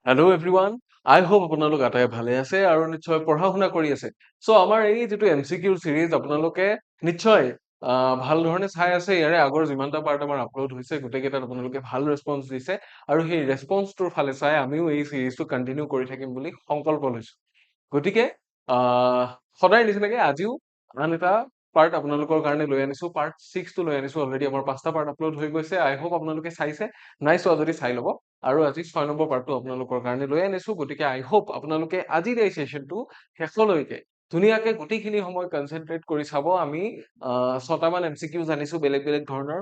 Hello' everyone আই hope আপোনালোক আটাই ভালে আছে আৰু নিশ্চয় পঢ়া শুনা কৰি আছে চ' আমাৰ এই যিটো MCQ চিৰিজ আপোনালোকে নিশ্চয় ভাল ধৰণে চাই আছে ইয়াৰে আগৰ যিমানটা পাৰ্ট আমাৰ আপলোড হৈছে গোটেইকেইটাত আপোনালোকে ভাল ৰেছপন্স দিছে আৰু সেই ৰেছপন্সটোৰ ফালে চাই আমিও এই চিৰিজটো কণ্টিনিউ কৰি থাকিম বুলি সংকল্প লৈছো গতিকে সদায় নিচিনাকে আজিও আন এটা পাৰ্ট আপোনালোকৰ কাৰণে লৈ আনিছো পাৰ্ট 6টো লৈ আনিছো অলৰেডি আমাৰ 5টা পাৰ্ট আপলোড হৈ গৈছে আই হোপ আপোনালোকে চাইছে নাই চোৱা যদি চাই ল'ব আৰু আজি 6 নম্বৰ পাৰ্টটো আপোনালোকৰ কাৰণে লৈ আনিছো গতিকে আই হোপ আপোনালোকে আজিৰ এই সেশনটো শেষলৈকে ধুনীয়াকে গোটেইখিনি সময় কনচেন্ট্ৰেট কৰি চাব আমি 6টামান MCQ জানিছো বেলেগ বেলেগ ধৰণৰ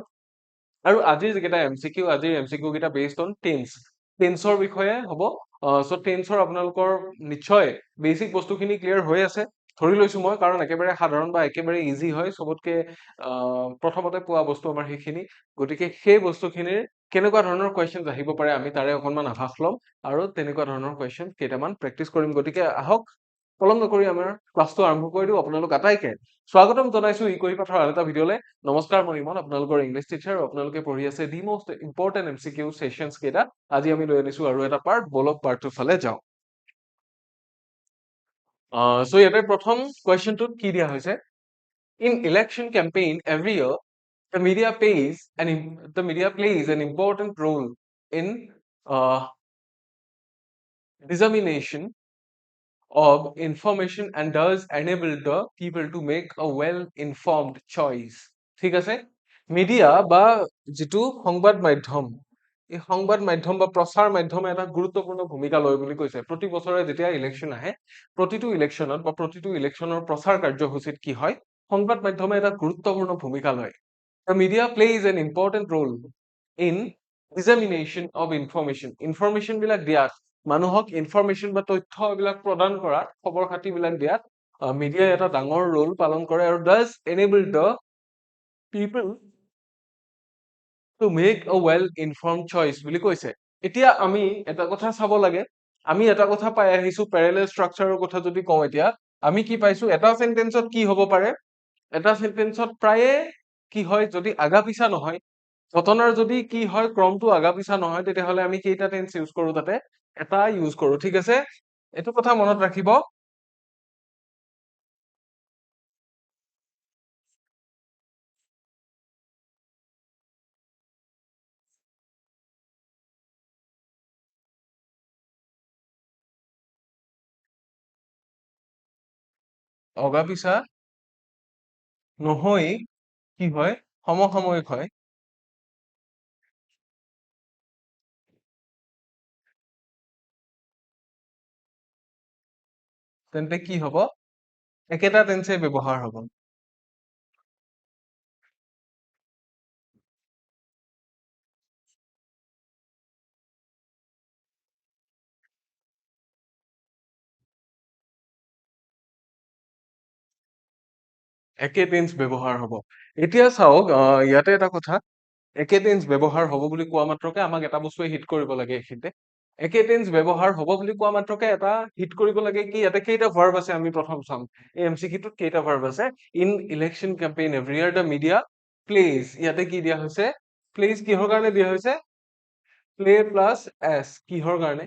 আৰু আজিৰ যিকেইটা MCQ আজিৰ MCQ কেইটা বেছড অন টেন্সৰ বিষয়ে হ'ব চ' টেন্সৰ আপোনালোকৰ নিশ্চয় বেছিক বস্তুখিনি ক্লিয়াৰ হৈ আছে ধৰি লৈছো মই কাৰণ একেবাৰে সাধাৰণ বা একেবাৰে ইজি হয় চবতকে প্ৰথমতে পোৱা বস্তু আমাৰ সেইখিনি গতিকে সেই বস্তুখিনিৰ কেনেকুৱা ধৰণৰ কুৱেশ্যনছ আহিব পাৰে আমি তাৰে অকণমান আভাস ল'ম আৰু তেনেকুৱা ধৰণৰ কুৱেশ্যন কেইটামান প্ৰেক্টিচ কৰিম গতিকে আহক পলম নকৰি আমাৰ ক্লাছটো আৰম্ভ কৰি দিওঁ আপোনালোক আটাইকে স্বাগতম জনাইছো ইকৰি পাঠৰ আন এটা ভিডিঅ'লে নমস্কাৰ মই ইমন আপোনালোকৰ ইংলিছ টিচাৰ আপোনালোকে পঢ়ি আছে দি মষ্ট ইম্পৰ্টেণ্ট MCQ সেশনছ কেইটা আজি আমি লৈ আনিছো আৰু এটা পাৰ্ট বলক পাৰ্টটোৰ ফালে যাওঁ চ' ইয়াতে প্ৰথম কুৱেশ্যনটোত কি দিয়া হৈছে in election campaign every year the media plays an important role in dissemination of information and does enable the people to make a well informed choice ঠিক আছে মিডিয়া বা যেটো সংবাদ মাধ্যম এই সংবাদ মাধ্যম বা প্ৰচাৰ মাধ্যমে এটা গুৰুত্বপূৰ্ণ ভূমিকা লয় বুলি কৈছে প্ৰতি বছৰে যেতিয়া ইলেকশ্যন আহে প্ৰতিটো ইলেকশ্যনত বা প্ৰতিটো ইলেকশ্যনৰ প্ৰচাৰ কাৰ্যসূচীত কি হয় সংবাদ মাধ্যমে এটা গুৰুত্বপূৰ্ণ ভূমিকা লয় The media plays an important role in dissemination of information. Information বিলাক দিয়াত মানুহক ইনফৰমেশ্যন বা তথ্য বিলাক প্ৰদান কৰাত খবৰ খাতি বিলাক দিয়াত মিডিয়াই এটা ডাঙৰ ৰোল পালন কৰে আৰু does enable the people to make a well informed choice বুলি কৈছে এতিয়া আমি এটা কথা চাব লাগে আমি এটা কথা পাই আহিছো প্যাৰেলাল স্ট্ৰাকচাৰৰ কথা যদি কওঁ এতিয়া আমি কি পাইছো এটা সেন্টেন্সত কি হ'ব পাৰে এটা সেন্টেন্সত প্ৰায়ে কি হয় যদি আগা পিছা নহয় ঘটনাৰ যদি কি হয় ক্ৰমটো আগা পিছা নহয় তেতিয়াহ'লে আমি কেইটা টেন্স ইউজ কৰো তাতে এটা ইউজ কৰো ঠিক আছে এইটো কথা মনত ৰাখিব অগা পিছা নহয় কি হয় সমসাময়িক হয় তেন্তে কি হ'ব একেটা টেন্সে ব্যৱহাৰ হ'ব একে টেন্স ব্যৱহাৰ হ'ব এতিয়া চাওক ইয়াতে এটা কথা একে টেন্স ব্যৱহাৰ হ'ব বুলি কোৱা মাত্ৰকে আমাক এটা বস্তুৱে হিট কৰিব লাগে এইখিনিতে একে টেন্স ব্যৱহাৰ হ'ব বুলি কোৱা মাত্ৰকে এটা হিট কৰিব লাগে কি ইয়াতে কেইটা ভাৰ্ব আছে আমি প্ৰথম চাম এই MCQ-টোত কেইটা ভাৰ্ব আছে in election campaign every year the media plays ইয়াতে কি দিয়া হৈছে প্লেজ কিহৰ কাৰণে দিয়া হৈছে প্লে প্লাছ এছ কিহৰ কাৰণে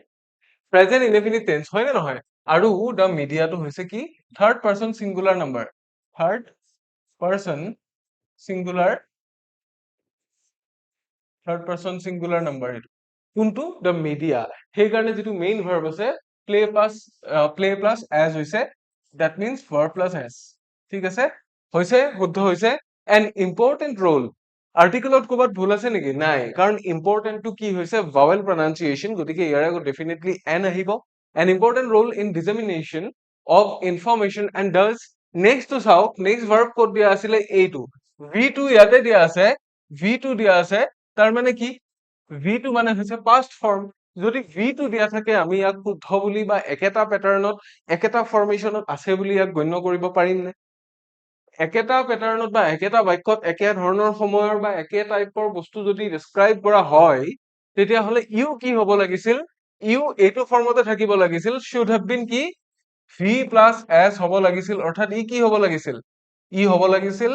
প্ৰেজেন্ট ইনডেফিনিট টেন্স হয় নে নহয় আৰু দ্য মিডিয়াটো হৈছে কি third person singular number third person singular number এইটো কোনটো দ্য মিডিয়া সেইকাৰণে যিটো মেইন ভাৰ্ব আছে প্লে প্লাছ এজ হৈছে that means verb plus es ঠিক আছে হৈছে শুদ্ধ হৈছে এন ইম্পৰ্টেণ্ট ৰোল আৰ্টিকলত ক'ৰবাত ভুল আছে নেকি নাই কাৰণ ইম্পৰ্টেণ্টটো কি হৈছে ভাৱেল প্ৰনাউন্সিয়েশ্যন গতিকে ইয়াৰ আগত ডেফিনেটলি এন আহিব an important role in determination of information and does নেক্সটটো চাওক নেক্সট ভাৰ্ব ক'ত দিয়া আছিলে এইটো V2 ইয়াতে দিয়া আছে V2 দিয়া আছে তাৰ মানে কি V2 মানে হৈছে past form যদি V2 দিয়া থাকে আমি ইয়াক শুদ্ধ বুলি বা একেটা প্যাটাৰ্ণত একেটা ফৰ্মেশনত আছে বুলি ইয়াক গণ্য কৰিব পাৰিম নে একেটা প্যাটাৰ্ণত বা একেটা বাক্যত একে ধৰণৰ সময়ৰ বা একে টাইপৰ বস্তু যদি ডেসক্ৰাইব কৰা হয় তেতিয়াহ'লে ইউ কি হ'ব লাগিছিল ইউ এইটো ফৰ্মতে থাকিব লাগিছিল should have been কি V plus S হ'ব লাগিছিল অৰ্থাৎ ই কি হ'ব লাগিছিল ই হ'ব লাগিছিল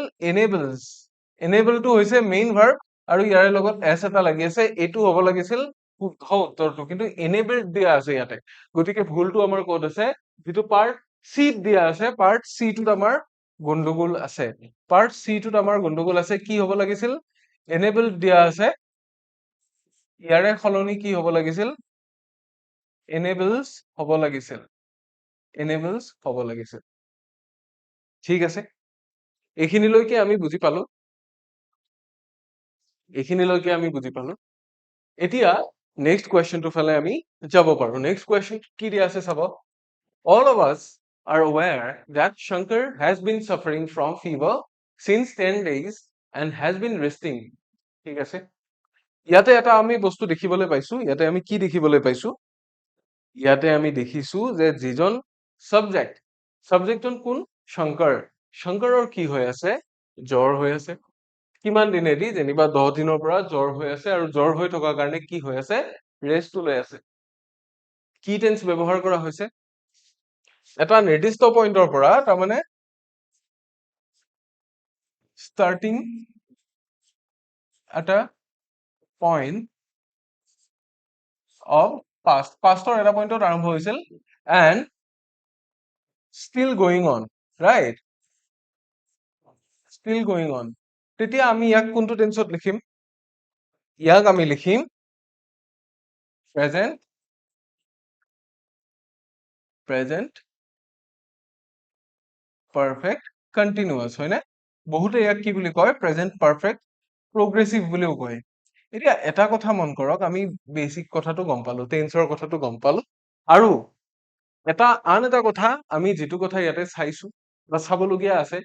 enable টো হৈছে মেইন ভাৰ্ব আৰু ইয়াৰ লগত s এটা লাগি আছে এইটো হ'ব লাগিছিল শুদ্ধ উত্তৰটো কিন্তু এনেবল্ড দিয়া আছে ইয়াতে গতিকে ভুলটো আমাৰ ক'ত আছে যিটো পাৰ্ট চি দিয়া আছে পাৰ্ট চি টোত আমাৰ গণ্ডগোল আছে পাৰ্ট চি টোত আমাৰ গণ্ডগোল আছে কি হ'ব লাগিছিল এনেবল্ড দিয়া আছে ইয়াৰে সলনি কি হ'ব লাগিছিল enables হ'ব লাগিছিল enables হ'ব লাগিছিল ঠিক আছে এইখিনিলৈকে আমি বুজি পালো এতিয়া নেক্সট কুৱেশ্যনটো ফালে আমি যাব পাৰো নেক্সট কুৱেশ্যন কি দিয়া আছে চাব all of us are aware that Shankar has been suffering from fever since 10 days and has been resting ঠিক আছে ইয়াতে এটা আমি বস্তু দেখিবলৈ পাইছো ইয়াতে আমি কি দেখিবলৈ পাইছো ইয়াতে আমি দেখিছো যে যিজন সাবজেক্টজন কোন শংকৰৰ কি হৈ আছে জ্বৰ হৈ আছে কিমান দিনেদি যেনিবা 10 দিনৰ পৰা জ্বৰ হৈ আছে আৰু জ্বৰ হৈ থকাৰ কাৰণে কি হৈ আছে ৰেষ্ট লৈ আছে কি টেন্স ব্যৱহাৰ কৰা হৈছে এটা নিৰ্দিষ্ট পইণ্টৰ পৰা তাৰমানে starting at a point of pastৰ এটা পইণ্টত আৰম্ভ হৈছিল and still going on right still going on তেতিয়া আমি ইয়াক কোনটো টেন্সত লিখিম ইয়াক আমি লিখিম present perfect continuous হয়নে বহুতে ইয়াক কি বুলি কয় present perfect progressive বুলিও কয় এতিয়া এটা কথা মন কৰক আমি বেসিক কথাটো গম পালো টেন্সৰ কথাটো গম পালো আৰু আন এটা কথা আমি যেটো কথা ইয়াতে চাইছো বা চাবলগীয়া আছে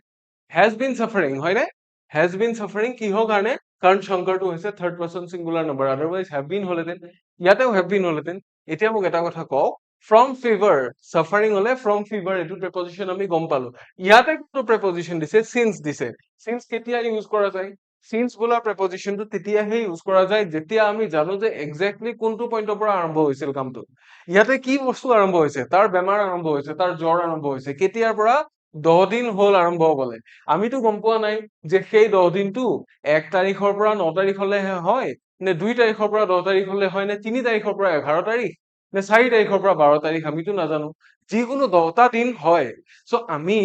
has been suffering হয়নে has been suffering কিহৰ কাৰণে কাৰণ শংকৰটো হৈছে third person singular number otherwise have been হলেতেন ইয়াতেও have been হলেতেন এতিয়া মোক এটা কথা কওক from fever suffering হলে from fever এটো preposition আমি গম পালো ইয়াতে কোনটো preposition দিছে since দিছে since কেতিয়া ইউজ কৰা যায় since বোলা prepositionটো তেতিয়াহে ইউজ কৰা যায় যেতিয়া আমি জানো যে এক্স্যাক্টলি কোনটো পইণ্টৰ পৰা আৰম্ভ হৈছিল কামটো ইয়াতে কি বস্তু আৰম্ভ হৈছে তাৰ বেমাৰ আৰম্ভ হৈছে তাৰ জ্বৰ আৰম্ভ হৈছে কেতিয়াৰ পৰা 10 দিন হল আৰম্ভ হবলে আমিতো গম পোৱা নাই যে সেই 10 দিনটো 1 তাৰিখৰ পৰা 9 তাৰিখলৈ হয় নে 2 তাৰিখৰ পৰা 10 তাৰিখলৈ হয় নে 3 তাৰিখৰ পৰা 11 তাৰিখ নে 4 তাৰিখৰ পৰা 12 তাৰিখ আমিতো নাজানো যিকোনো 10টা দিন হয় সো আমি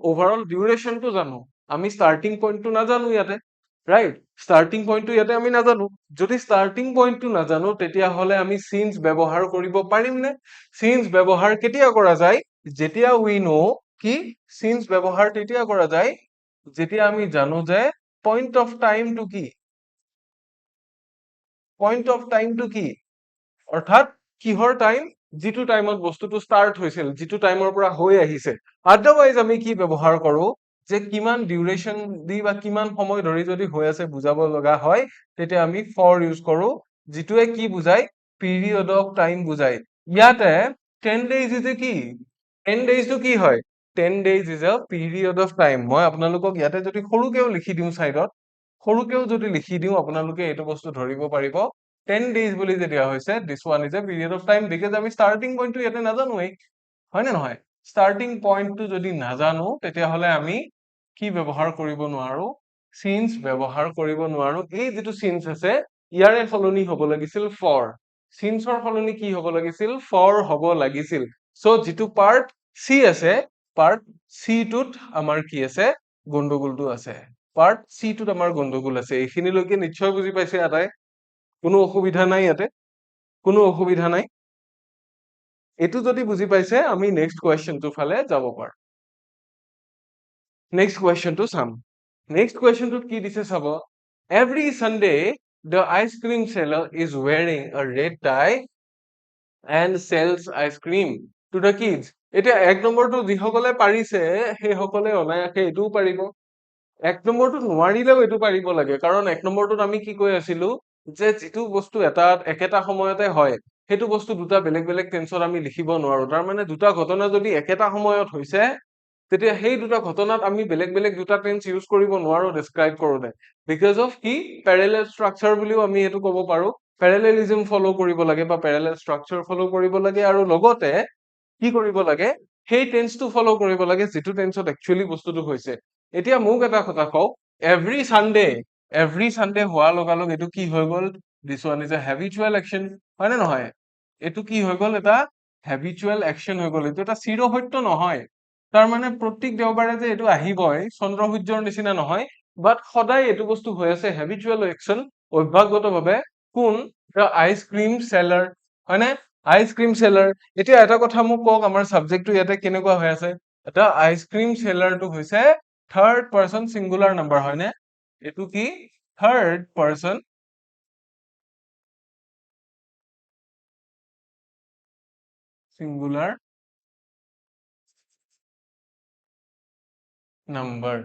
ওভাৰঅল ডিউৰেশনটো জানো আমি স্টার্টিং পয়েন্টটো নাজানো ইয়াতে রাইট স্টার্টিং পয়েন্টটো ইয়াতে আমি নাজানো যদি স্টার্টিং পয়েন্টটো নাজানো তেতিয়া হলে আমি সিন্স ব্যৱহাৰ কৰিব পাৰিম নে সিন্স ব্যৱহাৰ কেতিয়া কৰা যায় যেতিয়া উই নো কি সিন্স ব্যৱহাৰ তেতিয়া কৰা যায় যেতিয়া আমি জানো যে পয়েন্ট অফ টাইমটো কি অৰ্থাৎ কিহৰ টাইম যিটো টাইমত বস্তুটো স্টাৰ্ট হৈছিল যিটো টাইমৰ পৰা হৈ আহিছে আদাৰৱাইজ আমি কি ব্যৱহাৰ কৰো যে কিমান ডিউৰেশন দি বা কিমান সময় ধৰি যদি হৈ আছে বুজাব লগা হয় তেতিয়া আমি ফৰ ইউজ কৰো যিটোৱে কি বুজায় পিৰিয়ড অফ টাইম বুজায় ইয়াতে 10 days ইজ কি 10 days টো কি হয় 10 days is a period of time মই আপোনালোকক ইয়াতে যদি সৰুকেও লিখি দিও সাইডত সৰুকেও যদি লিখি দিও আপোনালোকে এটো বস্তু ধৰিব পাৰিব 10 days বুলি যে দিয়া হৈছে this one is a period of time because আমি starting point টো ইয়াতে নাজানোই হয় না নহয় starting point টো যদি নাজানো তেতিয়া হলে আমি কি ব্যৱহাৰ কৰিব নোৱাৰো since ব্যৱহাৰ কৰিব নোৱাৰো এই যেটো since আছে ইয়াৰে সলনি হ'ব লাগিছিল for since ৰ সলনি কি হ'ব লাগিছিল for হ'ব লাগিছিল সো যেটো পাৰ্ট সি আছে পাৰ্ট সি টোত আমাৰ কি আছে গণ্ডগোলটো আছে পাৰ্ট সি টোত আমাৰ গণ্ডগোল আছে এইখিনিলৈকে নিশ্চয় বুজি পাইছে আটাই কোনো অসুবিধা নাই ইয়াতে কোনো অসুবিধা নাই এটো যদি বুজি পাইছে আমি নেক্সট কোৱেশ্চনটো ফালে যাব পাৰ নেক্সট কোৱেশ্চনটো চাম নেক্সট কোৱেশ্চনটো কি দিছে চাব every Sunday the ice cream seller is wearing a red tie and sells ice cream to the kids এতিয়া এক নম্বৰটো যিসকলে পাৰিছে সেই সকলে অনায়াসে এটোও পাৰিব এক নম্বৰটো নোৱাৰিলেও এটো পাৰিব লাগে কাৰণ এক নম্বৰটোত আমি কি কৈ আছিলো যে যেটো বস্তু এটা একেটা সময়তে হয় হেতু বস্তু দুটা বেলেগ বেলেগ টেন্সত আমি লিখিব নোৱাৰো তাৰ মানে দুটা ঘটনা যদি একেটা সময়ত হৈছে তেতিয়া সেই দুটা ঘটনাত আমি বেলেগ বেলেগ দুটা টেন্স ইউজ কৰিব নোৱাৰো ডেসক্ৰাইব কৰোতে বিকজ অফ কি প্যাৰালেল স্ট্ৰাকচাৰ বুলিও আমি এটো ক'ব পাৰো প্যাৰালেলিজম ফলো কৰিব লাগে বা প্যাৰালেল স্ট্ৰাকচাৰ ফলো কৰিব লাগে আৰু লগতে কি কৰিব লাগে সেই টেন্সটো ফলো কৰিব লাগে যেটো টেন্সত একচুয়ালি বস্তুটো হৈছে এতিয়া মোক এটা কথা কও এভৰি সানডে হোৱা লগালগ এটো কি হৈ গল this one is a habitual action, হয় নে নহয়? এইটো কি হৈ গ'ল, এটা হেবিচুৱেল একচন হৈ গ'ল, এইটো এটা চিৰসত্য নহয়। তাৰমানে প্ৰত্যেক দেওবাৰে যে এইটো আহিবই চন্দ্ৰ সূৰ্যৰ নিচিনা নহয়, বাট সদায় এইটো বস্তু হৈ আছে হেবিচুৱেল একচন, অভ্যাসগতভাৱে। কোন? দ্য আইচক্ৰীম চেলাৰ, হয়নে? Ice cream seller. এতিয়া এটা কথা মোক কওক, আমাৰ চাবজেক্টটো ইয়াতে কেনেকুৱা হৈ আছে? এটা আইচক্ৰীম চেলাৰটো হৈছে থাৰ্ড পাৰ্চন চিংগুলাৰ নাম্বাৰ, হয়নে? এইটো কি? Third person singular number,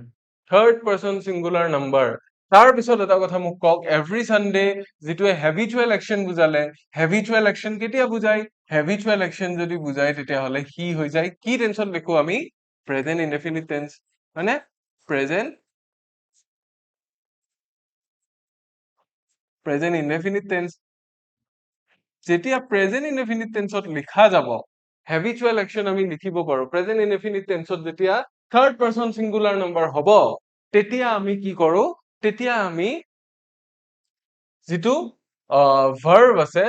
third person singular number. তাৰ পিছত এটা কথা মোক কওক, এভৰি চানডে যিটোৱে হেবিচুৱেল একচন বুজালে, হেবিচুৱেল একচন কেতিয়া বুজায়? হেবিচুৱেল একচন যদি বুজায় তেতিয়াহ'লে সি হৈ যায়, কি টেন্সত লিখো আমি? প্ৰেজেন্ট ইনডেফিনিট টেন্স, হয়নে? Present indefinite tense. যেতিয়া প্ৰেজেন্ট ইনডেফিনিট টেন্সত লিখা যাব, হেবিচুৱেল একচন আমি লিখিব পাৰো। প্ৰেজেন্ট ইনডেফিনিট টেন্সত যেতিয়া থাৰ্ড পাৰ্চন চিংগুলাৰ নাম্বাৰ হ'ব, তেতিয়া আমি কি কৰো? তেতিয়া আমি যিটো ভাৰ্ব আছে,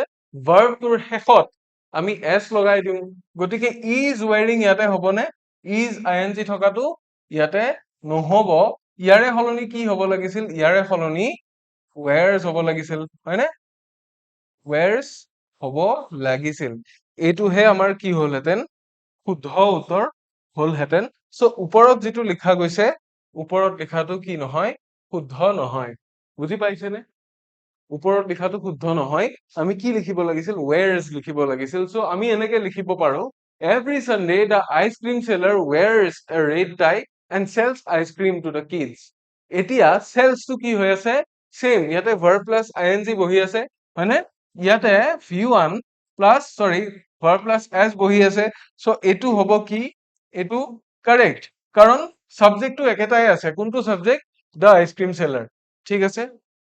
ভাৰ্বটোৰ শেষত আমি এছ লগাই দিওঁ। গতিকে ইজ ৱেৰিং ইয়াতে হ'বনে? ইজ আই এন জি থকাটো ইয়াতে নহ'ব। ইয়াৰে সলনি কি হ'ব লাগিছিল? ইয়াৰে সলনি ৱেৰছ হ'ব লাগিছিল, হয়নে? ৱেৰছ হ'ব লাগিছিল। এইটোহে আমাৰ কি হ'লহেঁতেন? শুদ্ধ উত্তৰ হ'লহেঁতেন। চ' ওপৰত যিটো লিখা গৈছে, ওপৰত লিখাটো কি নহয়? শুদ্ধ নহয়। বুজি পাইছেনে? ওপৰত লিখাটো শুদ্ধ নহয়। আমি কি লিখিব লাগিছিল? ৱেৰছ লিখিব লাগিছিল। চ' আমি এনেকে লিখিব পাৰো, every Sunday the ice cream seller wears a red tie and sells ice cream to the kids. এতিয়া চেলছটো কি হৈ আছে? চেম, ইয়াতে verb plus I N G বহি আছে, হয়নে? ইয়াতে V1 plus verb plus S বহি আছে। চ' এইটো হ'ব কি? এইটো কাৰেক্ট, কাৰণ চাবজেক্টটো একেটাই আছে। কোনটো চাবজেক্ট? The ice cream seller. ঠিক আছে?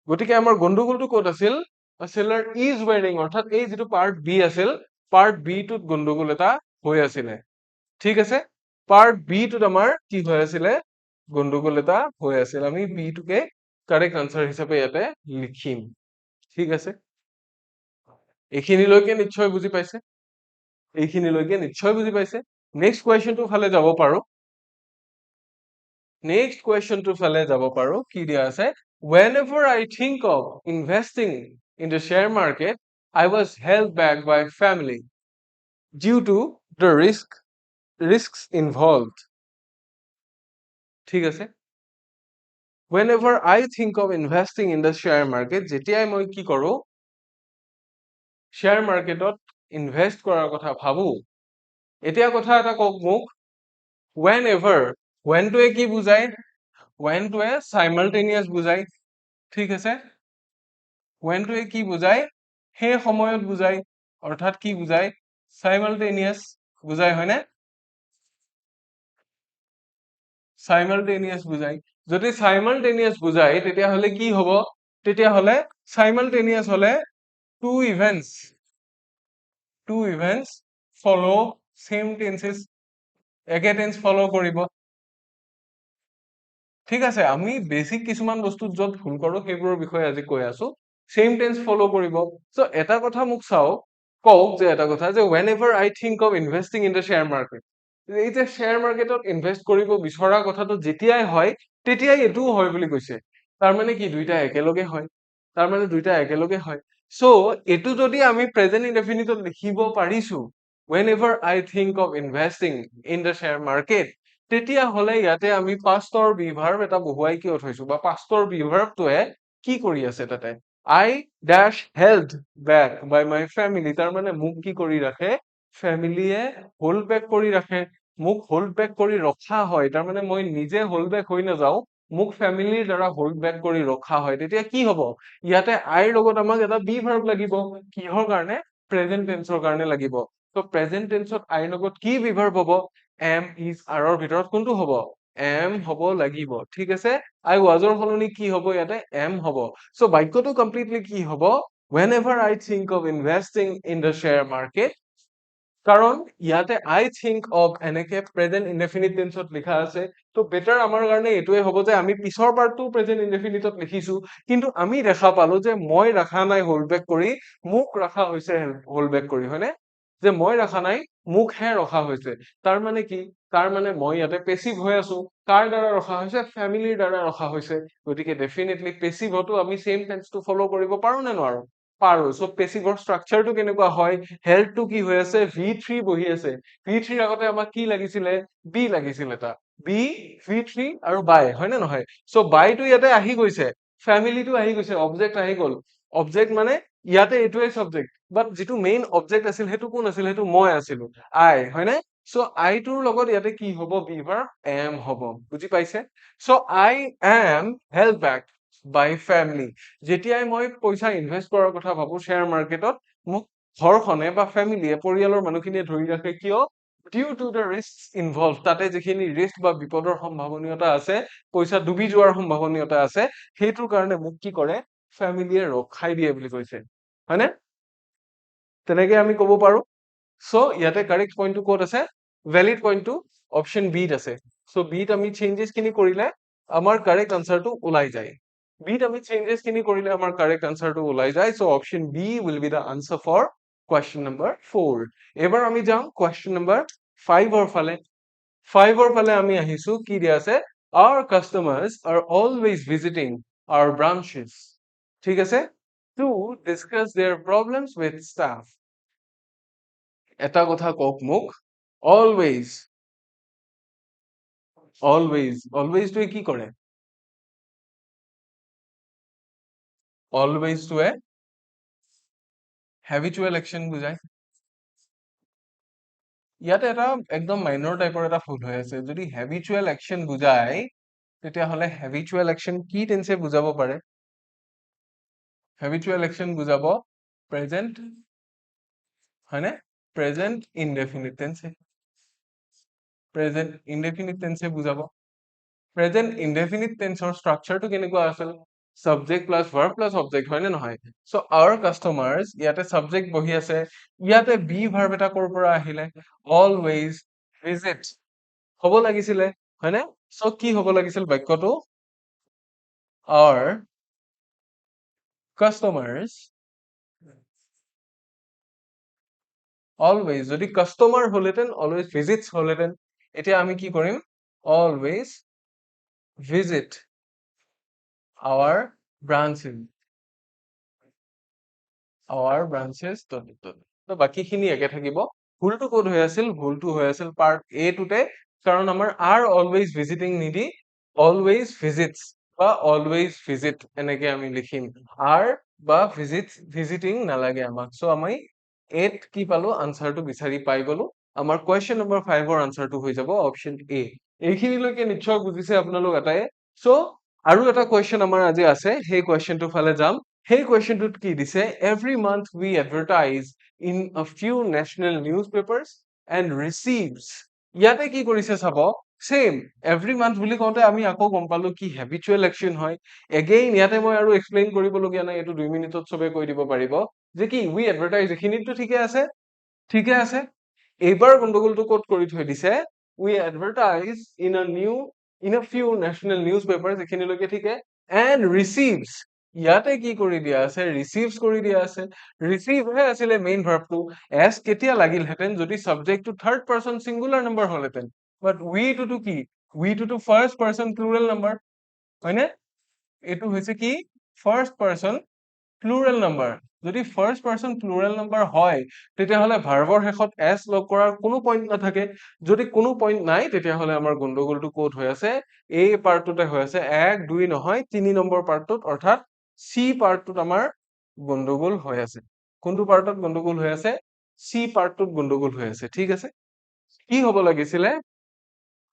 গতিকে আমাৰ গণ্ডগোলটো ক'ত আছিল? চেলাৰ ইজ ৱেৰিং, অৰ্থাৎ এই যিটো পাৰ্ট বি আছিল, পাৰ্ট বি টোত গণ্ডগোল এটা হৈ আছিলে। ঠিক আছে? পাৰ্ট বি টোত আমাৰ কি হৈ আছিলে? গণ্ডগোল এটা হৈ আছিল। আমি বি টোকে কাৰেক্ট আনচাৰ হিচাপে ইয়াতে লিখিম। ঠিক আছে? এইখিনিলৈকে নিশ্চয় বুজি পাইছে? এইখিনিলৈকে নিশ্চয় বুজি পাইছে? নেক্সট কুৱেশ্যনটোৰ ফালে যাব পাৰো। নেক্সট কুৱেশ্যনটোৰ ফালে যাব পাৰো। কি দিয়া আছে? Whenever I think of investing in the share market, I was held back by family due to the risks involved. ঠিক আছে? Whenever I think of investing in the share market, যেতিয়াই মই কি কৰো? শ্বেয়াৰ মাৰ্কেটত ইনভেষ্ট কৰাৰ কথা ভাবো। এতিয়া কথা এটা কওক মোক, whenever, whenটোৱে কি বুজায়? whenটোৱে simultaneous বুজায়। ঠিক আছে? whenটোৱে কি বুজায়? সেই সময়ত বুজায়, অৰ্থাৎ কি বুজায়? simultaneous বুজায়, হয়নে? simultaneous বুজায়। যদি simultaneous বুজায় তেতিয়াহ'লে কি হ'ব? তেতিয়াহ'লে simultaneous হ'লে two events follow same tenses, একে টেন্স ফলো কৰিব। ঠিক আছে, আমি বেছিক কিছুমান বস্তুত য'ত ভুল কৰো সেইবোৰৰ বিষয়ে আজি কৈ আছো। চেম টেন্স ফলো কৰিব। চ' এটা কথা মোক কওক যে এটা কথা যে whenever I think of investing in the share market, এই যে শ্বেয়াৰ মাৰ্কেটত ইনভেষ্ট কৰিব বিচৰা কথাটো যেতিয়াই হয়, তেতিয়াই এইটোও হয় বুলি কৈছে। তাৰমানে কি দুইটা একেলগে হয়? তাৰমানে দুইটা একেলগে হয়। চ' এইটো যদি আমি প্ৰেজেন্ট ইনডেফিনিটত লিখিব পাৰিছো, whenever I think of investing in the share market, তেতিয়াহ'লে ইয়াতে আমি পাষ্টৰ বিভাৰ্ব এটা বহুৱাই কিয় থৈছো, বা পাষ্টৰ বিভাৰ্বটোৱে কি কৰি আছে তাতে? I dash held back by my family, তাৰমানে মোক কি কৰি ৰাখে? ফেমিলিয়ে হোল্ড বেক কৰি ৰাখে। মোক হোল্ড বেক কৰি ৰখা হয়, তাৰমানে মই নিজে হোল্ড বেক হৈ নাযাও, মোক ফেমিলিৰ দ্বাৰা হোল্ড বেক কৰি ৰখা হয়। তেতিয়া কি হ'ব? ইয়াতে আইৰ লগত আমাক এটা বি ভাৰ্ব লাগিব। কিহৰ কাৰণে? প্ৰেজেন্ট টেন্সৰ কাৰণে লাগিব। ত' প্ৰেজেন্ট টেন্সত আইৰ লগত কি বি ভাৰ্ব হ'ব? এম, ইজ, আৰৰ ভিতৰত কোনটো হ'ব? এম হ'ব লাগিব। ঠিক আছে? আই ৱাজৰ সলনি কি হ'ব ইয়াতে? এম হ'ব। চ' বাক্যটো কমপ্লিটলি কি হ'ব? Whenever I think of investing in the share market, কাৰণ ইয়াতে আই থিংক অফ এনেকে প্ৰেজেন্ট ইনডেফিনিট টেন্সত লিখা আছে, তো বেটাৰ আমাৰ কাৰণে এইটোৱে হ'ব যে আমি পিছৰ পাৰ্টটো প্ৰেজেন্ট ইনডেফিনিটত লিখিছো, কিন্তু আমি দেখা পালো যে মই ৰাখা নাই হোল্ড বেক কৰি, মোক ৰাখা হৈছে হোল্ড বেক কৰি, হয়নে? যে মই ৰাখা নাই, মোকহে ৰখা হৈছে। তাৰ মানে কি? তাৰ মানে মই ইয়াতে পেচিভ হৈ আছো। কাৰ দ্বাৰা ৰখা হৈছে? ফেমিলিৰ দ্বাৰা ৰখা হৈছে। গতিকে ডেফিনেটলি পেচিভতো আমি চেম টেন্সটো ফলো কৰিব পাৰো নে নোৱাৰো? পাৰো। চ' পেচিভৰ ষ্ট্ৰাকচাৰটো কেনেকুৱা হয়? হেল্পটো কি হৈ আছে? V3 বহি আছে। V3 আগতে আমাক কি লাগিছিলে? বি লাগিছিল এটা। বি, V3 আৰু বাই, হয় নে নহয়? চ' বাইটো ইয়াতে আহি গৈছে, ফেমিলিটো আহি গৈছে, অবজেক্ট আহি গ'ল। অবজেক্ট মানে ইয়াতে এইটোৱে চাবজেক্ট, বাট যিটো মেইন অবজেক্ট আছিল সেইটো কোন আছিল? সেইটো মই আছিলো, আই, হয়নে? চ' আইটোৰ লগত ইয়াতে কি হ'ব? বি ভাৰ্ব এম হ'ব। বুজি পাইছে? So' I am help back by family. যেতিয়াই মই পইচা ইনভেষ্ট কৰাৰ কথা ভাবো শ্বেয়াৰ মাৰ্কেটত, মোক ঘৰখনে বা ফেমিলিয়ে, পৰিয়ালৰ মানুহখিনিয়ে ধৰি ৰাখে, কিয়? Due to the risk involve. তাতে যিখিনি ৰিস্ক বা বিপদৰ সম্ভাৱনীয়তা আছে, পইচা ডুবি যোৱাৰ সম্ভাৱনীয়তা আছে, সেইটোৰ কাৰণে মোক কি কৰে? ফেমিলিয়ে ৰখাই দিয়ে বুলি কৈছে, হয়নে? তেনেকে আমি ক'ব পাৰো। চ' ইয়াতে কাৰেক্ট পইণ্টটো ক'ত আছে? ভেলিড পইণ্টটো অপশ্যন বিত আছে। চ' বিত আমি চেঞ্জেছ খিনি কৰিলে আমাৰ কাৰেক্ট আনচাৰটো ওলাই যায়। বিত আমি চেঞ্জেছ খিনি কৰিলে আমাৰ কাৰেক্ট আনচাৰটো ওলাই যায়। So' option B will be the answer for question number 4। এইবাৰ আমি যাম কুৱেশ্যন নম্বৰ 5ৰ ফালে। 5ৰ ফালে আমি আহিছো, কি দিয়া আছে? Our customers are always visiting our branches, ঠিক আছে, to discuss their problems with staff. এটা কথা কওক মোক, অলৱেজ, অলৱেজটোৱে কি কৰে? অলৱেজটোৱে হেবিচুৱেল একচন বুজায়। ইয়াতে এটা একদম মাইনৰ টাইপৰ এটা ভুল হৈ আছে। যদি হেবিচুৱেল একচন বুজায়, তেতিয়াহ'লে হেবিচুৱেল একচন কি টেন্সে বুজাব পাৰে? হেবিচুৱেল একচন বুজাব প্ৰেজেন্ট, হয়নে? প্ৰেজেন্ট ইনডেফিনিট টেন্সে, প্ৰেজেন্ট ইনডেফিনিট টেন্সে বুজাব। প্ৰেজেন্ট ইনডেফিনিট টেন্সৰ ষ্ট্ৰাকচাৰটো কেনেকুৱা আছিল? Subject plus verb plus object, হয় নে নহয়? চ' আৱাৰ কাষ্টমাৰ্স, ইয়াতে সাবজেক্ট বহি আছে, ইয়াতে বি ভাৰ্ব এটা ক'ৰ পৰা আহিলে? অলৱেজ ভিজিট হ'ব লাগিছিলে, হয়নে? চ' কি হ'ব লাগিছিল বাক্যটো? আৱাৰ কাষ্টমাৰ্স অলৱেজ, যদি কাষ্টমাৰ হলহেঁতেন, অলৱেজ ভিজিটছ হলহেঁতেন। এতিয়া আমি কি কৰিম? Always visit our branches, our branches dot dot. তো বাকীখিনি একে থাকিব। ভুলটো ক'ত হৈ আছিল? ভুলটো হৈ আছিল পাৰ্ট এ টোতে, কাৰণ আমাৰ আৰ অলৱেজ ভিজিটিং নিদি অলৱেজ ভিজিটছ বা অলৱেজ ভিজিট এনেকে আমি লিখিম। আৰ বা ভিজিটিং নালাগে আমাক। চ' আমি এত কি পালো? আনচাৰটো বিচাৰি পাই গলো। আমাৰ কুৱেশ্যন নম্বৰ 5ৰ আনচাৰটো হৈ যাব অপশ্যন এ। এইখিনিলৈকে নিশ্চয় বুজিছে আপোনালোক এটাই। চ' আৰু এটা কুৱেশ্যন আমাৰ আজি আছে, সেই কুৱেশ্যনটোৰ ফালে যাম। সেই কুৱেশ্যনটোত কি দিছে? Every month we advertise in a few national newspapers and receives. ইয়াতে কি কৰিছে চাব, চেম এভৰি মান্থ বুলি কওঁতে আমি আকৌ গম পালো কি হেবিচুৱেল একচন হয়। এগেইন ইয়াতে মই আৰু এক্সপ্লেইন কৰিবলগীয়া নাই, এইটো 2 মিনিটত চবে কৈ দিব পাৰিব যে কি উই এডভাৰটাইজ, এইখিনিতো ঠিকে আছে, ঠিকে আছে। এইবাৰ গণ্ডগোলটো ক'ত কৰি থৈ দিছে? We advertise in a few national newspaper, এইখিনিলৈকে ঠিকে। এণ্ড ৰিচিভছ, ইয়াতে কি কৰি দিয়া আছে? ৰিচিভছ কৰি দিয়া আছে। ৰিচিভহে আছিলে মেইন ভাৰ্বটো। এছ কেতিয়া লাগিলহেঁতেন? যদি চাবজেক্টটো থাৰ্ড পাৰ্চন ছিংগুলাৰ নাম্বাৰ হলহেঁতেন। বাট উইটোতো কি? উইটোতো ফাৰ্ষ্ট পাৰ্চন প্লুৰেল নাম্বাৰ, হয়নে? এইটো হৈছে কি? First person plural number. যদি ফাৰ্ষ্ট পাৰ্চন প্লুৰেল নাম্বাৰ হয়, তেতিয়াহ'লে ভাৰ্বৰ শেষত এছ লগ কৰাৰ কোনো পইণ্ট নাথাকে। যদি কোনো পইণ্ট নাই, তেতিয়াহ'লে আমাৰ গণ্ডগোলটো ক'ত হৈ আছে? এই পাৰ্টটোতে হৈ আছে। 1, 2 নহয়, 3 নম্বৰ পাৰ্টটোত, অৰ্থাৎ চি পাৰ্টটোত আমাৰ গণ্ডগোল হৈ আছে। কোনটো পাৰ্টত গণ্ডগোল হৈ আছে? চি পাৰ্টটোত গণ্ডগোল হৈ আছে, ঠিক আছে। কি হ'ব লাগিছিলে?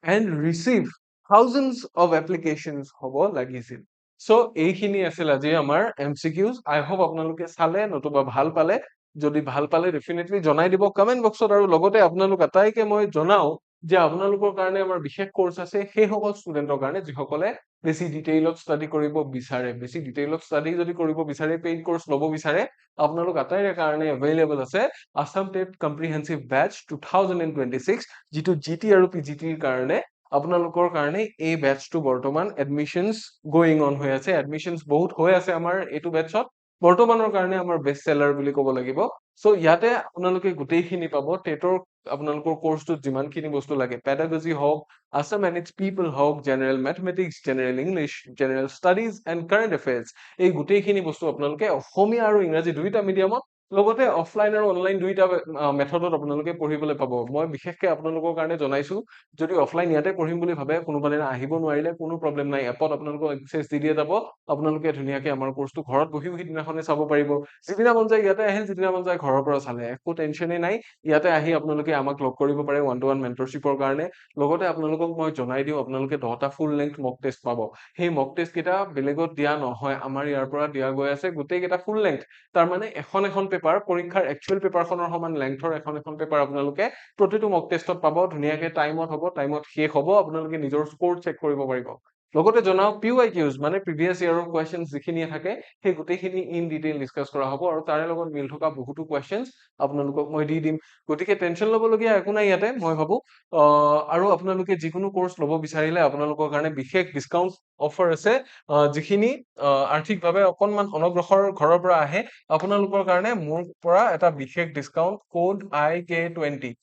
And receive thousands of applications হ'ব লাগিছিল। চ' এইখিনি আছিল আজি আমাৰ MCQs। আই হোপ আপোনালোকে চালে, নতুবা ভাল পালে। যদি ভাল পালে ডেফিনেটলি জনাই দিব কমেন্ট বক্সত। আৰু লগতে আপোনালোক আটাইকে মই জনাও যে আপোনালোকৰ কাৰণে আমাৰ বিশেষ কোৰ্চ আছে সেইসকল ষ্টুডেণ্টৰ কাৰণে যিসকলে বেছি ডিটেইলত ষ্টাডি কৰিব বিচাৰে, বেছি ডিটেইলত ষ্টাডি যদি কৰিব বিচাৰে, পেইড কোৰ্চ ল'ব বিচাৰে, আপোনালোক আটাইৰে কাৰণে এভেইলেবল আছে আছাম টেট কম্প্ৰিহেনচিভ বেটচ 2026, যিটো জিটি আৰু পিজিটিৰ কাৰণে আপোনালোকৰ কাৰণে এই বেটচটো বৰ্তমান এডমিশনছ গোয়িং অন হৈ আছে, এডমিশনছ বহুত হৈ আছে আমাৰ এইটো বেটচত, বৰ্তমানৰ কাৰণে আমাৰ বেষ্ট সেলাৰ বুলি ক'ব লাগিব। চ' ইয়াতে আপোনালোকে গোটেইখিনি পাব টেটৰ আপোনালোকৰ কোৰ্চটোত যিমানখিনি বস্তু লাগে, পেডাগজি হওক, আছাম এণ্ড ইটছ পিপল হওক, general mathematics, general English, general studies and current affairs, এই গোটেইখিনি বস্তু আপোনালোকে অসমীয়া আৰু ইংৰাজী দুইটা মিডিয়ামত, লগতে অফলাইন আৰু অনলাইন দুইটা মেথডত আপোনালোকে পঢ়িবলৈ পাব। মই বিশেষকৈ আপোনালোকৰ কাৰণে জনাইছো, যদি অফলাইন ইয়াতে পঢ়িম বুলি ভাবে, কোনোবা দিনা আহিব নোৱাৰিলে কোনো প্ৰব্লেম নাই, এপত আপোনালোকক এক্সেছ দি দিয়া যাব, আপোনালোকে ধুনীয়াকৈ আমাৰ কোৰ্চটো ঘৰত বহিও সিদিনাখনে চাব পাৰিব। যিদিনা মন যায় ইয়াতে আহিল, যিদিনা মন যায় ঘৰৰ পৰা চালে, একো টেনশ্যনেই নাই। ইয়াতে আহি আপোনালোকে আমাক লগ কৰিব পাৰে ওৱান-টু-ওৱান মেণ্টৰশ্বিপৰ কাৰণে। লগতে আপোনালোকক মই জনাই দিওঁ, আপোনালোকে 10টা ফুল লেংথ মক টেষ্ট পাব। সেই মক টেষ্ট কেইটা বেলেগত দিয়া নহয়, আমাৰ ইয়াৰ পৰা দিয়া গৈ আছে গোটেইকেইটা ফুল লেংথ। তাৰমানে এখন এখন পেপাৰ, পৰীক্ষাৰ একচুৱেল পেপাৰখনৰ সমান লেংথৰ এখন এখন পেপাৰ আপোনালোকে প্ৰতিটো মক টেষ্টত পাব। ধুনীয়াকে টাইমত হ'ব, টাইমত শেষ হ'ব, আপোনালোকে নিজৰ স্ক'ৰ চেক কৰিব পাৰিব। লগতে জনাও PYQs মানে প্ৰিভিয়াছ ইয়াৰৰ কুৱেশ্যনছ যিখিনি থাকে, সেই গোটেইখিনি ইন ডিটেইল ডিছকাছ কৰা হ'ব, আৰু তাৰে লগত মিল থকা বহুতো কুৱেশ্যনছ আপোনালোকক মই দি দিম। গতিকে টেনশ্যন ল'বলগীয়া একো নাই ইয়াতে, মই ভাবো। আৰু আপোনালোকে যিকোনো কোৰ্চ ল'ব বিচাৰিলে আপোনালোকৰ কাৰণে বিশেষ ডিছকাউণ্ট অফাৰ আছে। যিখিনি আৰ্থিকভাৱে অকণমান অনগ্ৰসৰ ঘৰৰ পৰা আহে, আপোনালোকৰ কাৰণে মোৰ পৰা এটা বিশেষ ডিছকাউণ্ট কোড IK20।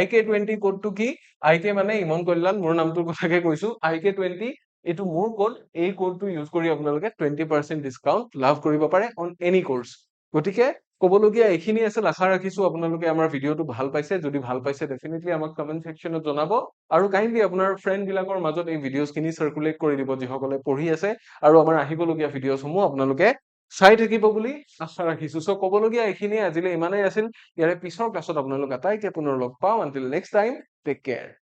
IK20 কোডটো কি? IK মানে ইমন কল্যাণ, মোৰ নামটোৰ কথাকে কৈছো। IK20 এইটো মোৰ কোড, এই কোডটো ইউজ কৰি আপোনালোকে 20% ডিছকাউণ্ট লাভ কৰিব পাৰে অন এনি কোৰ্চ। গতিকে ক'বলগীয়া এইখিনি আছিল, আশা ৰাখিছো আপোনালোকে আমাৰ ভিডিঅ'টো ভাল পাইছে। যদি ভাল পাইছে ডেফিনেটলি আমাক কমেণ্ট ছেকশ্যনত জনাব, আৰু কাইণ্ডলি আপোনাৰ ফ্ৰেণ্ড বিলাকৰ মাজত এই ভিডিঅ'ছখিনি চাৰ্কুলেট কৰি দিব, যিসকলে পঢ়ি আছে আৰু আমাৰ আহিবলগীয়া ভিডিঅ'ছসমূহ আপোনালোকে চাই থাকিব বুলি আশা ৰাখিছো। চ' ক'বলগীয়া এইখিনিয়ে আজিলৈ ইমানেই আছিল। ইয়াৰে পিছৰ ক্লাছত আপোনালোক আটাইকে পুনৰ লগ পাওঁ। Until next time, take care.